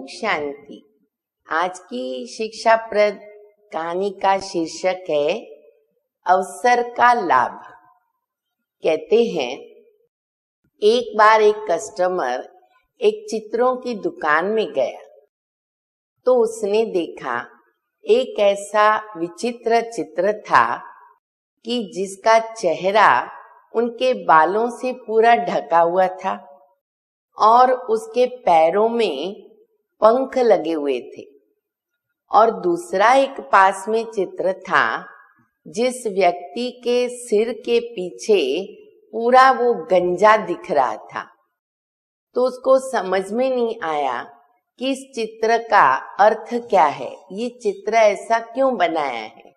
शांति। आज की शिक्षाप्रद कहानी का शीर्षक है अवसर का लाभ। कहते हैं, एक बार एक कस्टमर एक चित्रों की दुकान में गया तो उसने देखा एक ऐसा विचित्र चित्र था कि जिसका चेहरा उनके बालों से पूरा ढका हुआ था और उसके पैरों में पंख लगे हुए थे। और दूसरा एक पास में चित्र था जिस व्यक्ति के सिर के पीछे पूरा वो गंजा दिख रहा था। तो उसको समझ में नहीं आया कि इस चित्र का अर्थ क्या है, ये चित्र ऐसा क्यों बनाया है।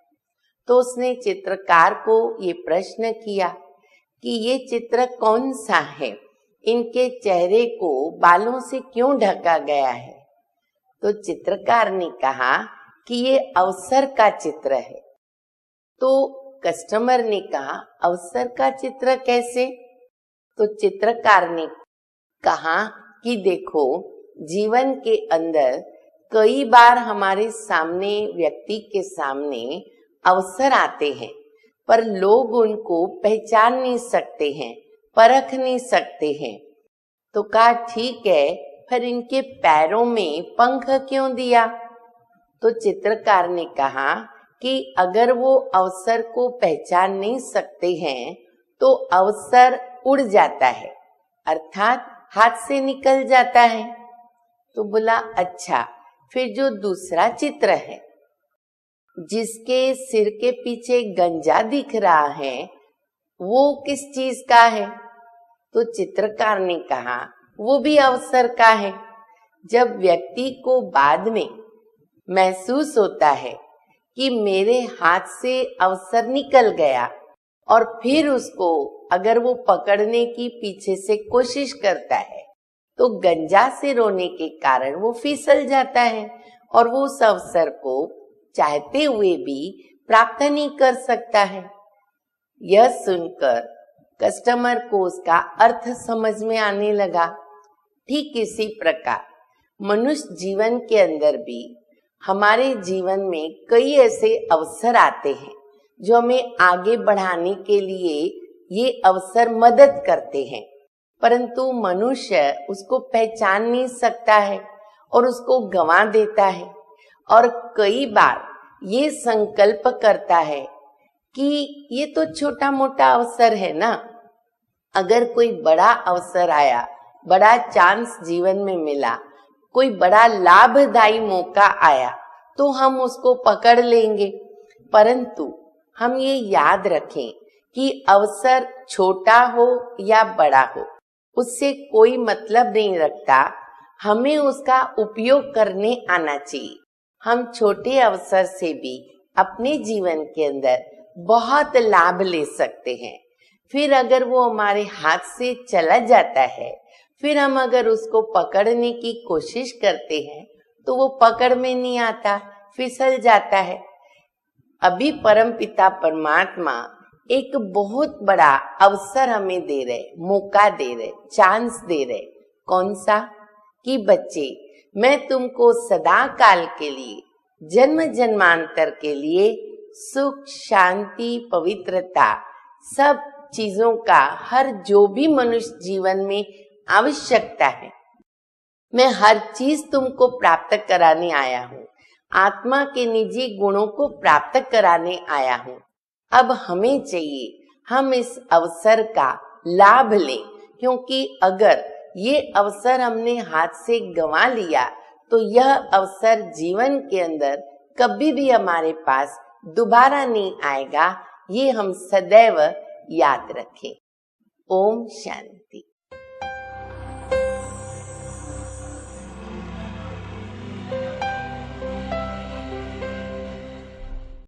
तो उसने चित्रकार को ये प्रश्न किया कि ये चित्र कौन सा है, इनके चेहरे को बालों से क्यों ढका गया है। तो चित्रकार ने कहा कि ये अवसर का चित्र है। तो कस्टमर ने कहा, अवसर का चित्र कैसे? तो चित्रकार ने कहा कि देखो, जीवन के अंदर कई बार हमारे सामने, व्यक्ति के सामने अवसर आते हैं, पर लोग उनको पहचान नहीं सकते हैं, परख नहीं सकते हैं। तो कहा ठीक है, फिर इनके पैरों में पंख क्यों दिया? तो चित्रकार ने कहा कि अगर वो अवसर को पहचान नहीं सकते हैं तो अवसर उड़ जाता है, अर्थात हाथ से निकल जाता है। तो बोला अच्छा, फिर जो दूसरा चित्र है जिसके सिर के पीछे गंजा दिख रहा है, वो किस चीज का है? तो चित्रकार ने कहा वो भी अवसर का है। जब व्यक्ति को बाद में महसूस होता है कि मेरे हाथ से अवसर निकल गया और फिर उसको अगर वो पकड़ने की पीछे से कोशिश करता है तो गंजा से रोने के कारण वो फिसल जाता है और वो उस अवसर को चाहते हुए भी प्राप्त नहीं कर सकता है। यह सुनकर कस्टमर को उसका अर्थ समझ में आने लगा। ठीक इसी प्रकार मनुष्य जीवन के अंदर भी हमारे जीवन में कई ऐसे अवसर आते हैं जो हमें आगे बढ़ाने के लिए ये अवसर मदद करते हैं, परंतु मनुष्य उसको पहचान नहीं सकता है और उसको गंवा देता है। और कई बार ये संकल्प करता है कि ये तो छोटा मोटा अवसर है ना, अगर कोई बड़ा अवसर आया, बड़ा चांस जीवन में मिला, कोई बड़ा लाभदायी मौका आया तो हम उसको पकड़ लेंगे। परंतु हम ये याद रखें कि अवसर छोटा हो या बड़ा हो, उससे कोई मतलब नहीं रखता, हमें उसका उपयोग करने आना चाहिए। हम छोटे अवसर से भी अपने जीवन के अंदर बहुत लाभ ले सकते हैं। फिर अगर वो हमारे हाथ से चला जाता है, फिर हम अगर उसको पकड़ने की कोशिश करते हैं तो वो पकड़ में नहीं आता, फिसल जाता है। अभी परमपिता परमात्मा एक बहुत बड़ा अवसर हमें दे रहे, मौका दे रहे, चांस दे रहे। कौन सा? कि बच्चे, मैं तुमको सदा काल के लिए, जन्म जन्मांतर के लिए सुख, शांति, पवित्रता, सब चीजों का, हर जो भी मनुष्य जीवन में आवश्यकता है, मैं हर चीज तुमको प्राप्त कराने आया हूँ। आत्मा के निजी गुणों को प्राप्त कराने आया हूँ। अब हमें चाहिए हम इस अवसर का लाभ लें, क्योंकि अगर ये अवसर हमने हाथ से गंवा लिया तो यह अवसर जीवन के अंदर कभी भी हमारे पास दोबारा नहीं आएगा। ये हम सदैव याद रखें। ओम शांति।